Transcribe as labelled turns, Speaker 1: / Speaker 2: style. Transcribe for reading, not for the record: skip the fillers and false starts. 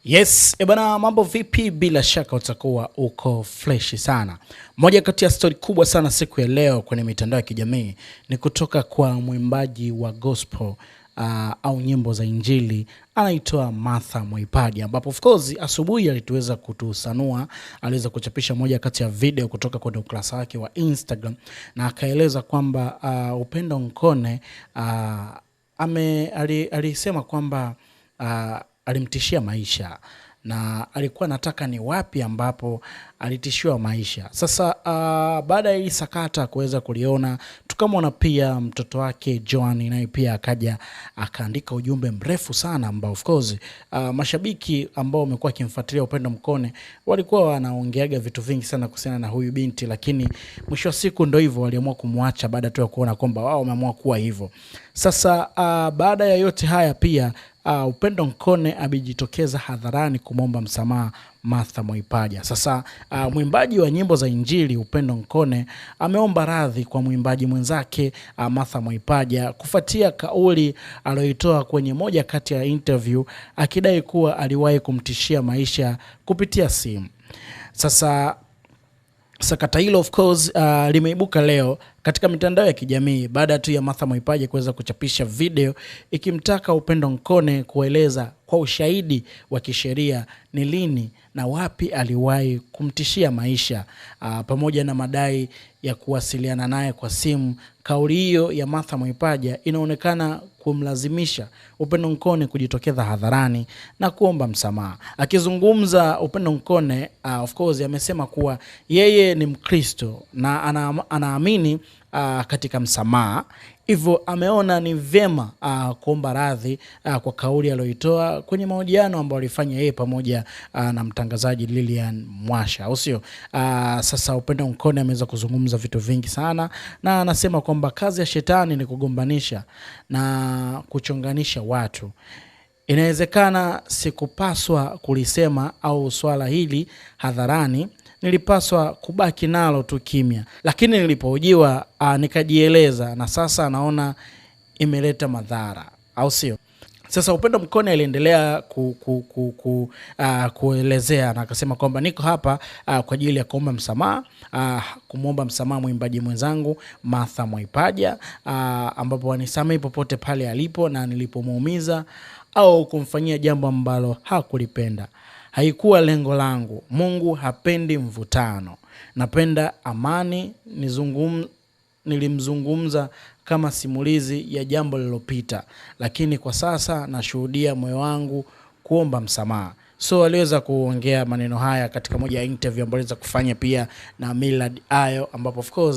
Speaker 1: Yes, ebana mambo vipi, bila shaka utakuwa uko fresh sana. Moja kati ya story kubwa sana siku ya leo kwenye mitandao ya kijamii ni kutoka kwa mwimbaji wa gospel au nyimbo za injili anaitwa Martha Mwaipaja, ambapo of course asubuhi alituweza kutusanua, aliweza kuchapisha moja kati ya video kutoka kwenye ukurasa wake wa Instagram na akaeleza kwamba Upendo Nkone alisema kwamba alimtishia maisha na alikuwa nataka ni wapi ambapo alitishiwa maisha. Sasa baada ya hii sakata kuweza kuliona, tukamwona pia mtoto wake Joan naye pia akaja akaandika ujumbe mrefu sana ambao of course mashabiki ambao wamekuwa kimfuatilia Upendo Nkone walikuwa wanaongeaga vitu vingi sana kuhusiana na huyu binti, lakini mwisho wa siku ndio hivyo, waliamua kumwacha baada tu ya kuona kwamba wao wameamua kuwa hivyo. Sasa baada ya yote haya pia Upendo Nkone amejitokeza hadharani kumomba msamaha Martha Mwaipaja. Sasa mwimbaji wa nyimbo za injili Upendo Nkone ameomba radhi kwa mwimbaji mwenzake Martha Mwaipaja kufuatia kauli aliyoitoa kwenye moja kati ya interview akidai kuwa aliwahi kumtishia maisha kupitia simu. Sasa sakata hilo of course limeibuka leo katika mitandao ya kijamii baada tu ya Martha Mwaipaja kuweza kuchapisha video ikimtaka Upendo Nkone kueleza kwa ushahidi wa kisheria ni lini na wapi aliwahi kumtishia maisha pamoja na madai ya kuwasiliana naye kwa simu. Kauli hiyo ya Martha Mwaipaja inaonekana kumlazimisha Upendo Nkone kujitokeza hadharani na kuomba msamaha. Akizungumza, Upendo Nkone of course amesema kuwa yeye ni Mkristo na anaamini katika msamaha. Hivyo ameona ni vyema kuomba radhi kwa kauli aliyoitoa kwenye mahojiano ambayo alifanya yeye pamoja na mtangazaji Lilian Mwasha, au sio? Sasa Upendo Nkone ameweza kuzungumza vitu vingi sana na anasema kwamba kazi ya shetani ni kugombanisha na kuchonganisha watu. Inawezekana sikupaswa kulisema au swala hili hadharani, nilipaswa kubaki nalo tu kimya, lakini nilipohojiwa nikajieleza na sasa naona imeleta madhara, au sio? Sasa Upendo Nkone aliendelea kuelezea na akasema kwamba niko hapa kwa ajili ya kuomba msamaha, kumwomba msamaha mwimbaji mwenzangu Martha Mwaipaja, ambapo anisamehe popote pale alipo na nilipomuumiza au kumfanyia jambo ambalo hakulipenda. Haikuwa lengo langu. Mungu hapendi mvutano. Napenda amani. Nilimzungumza kama simulizi ya jambo lililopita, lakini kwa sasa nashuhudia moyo wangu kuomba msamaha. So aliweza kuongea maneno haya katika moja ya interview ambayo aliweza kufanya pia na Millard Ayo, ambapo of course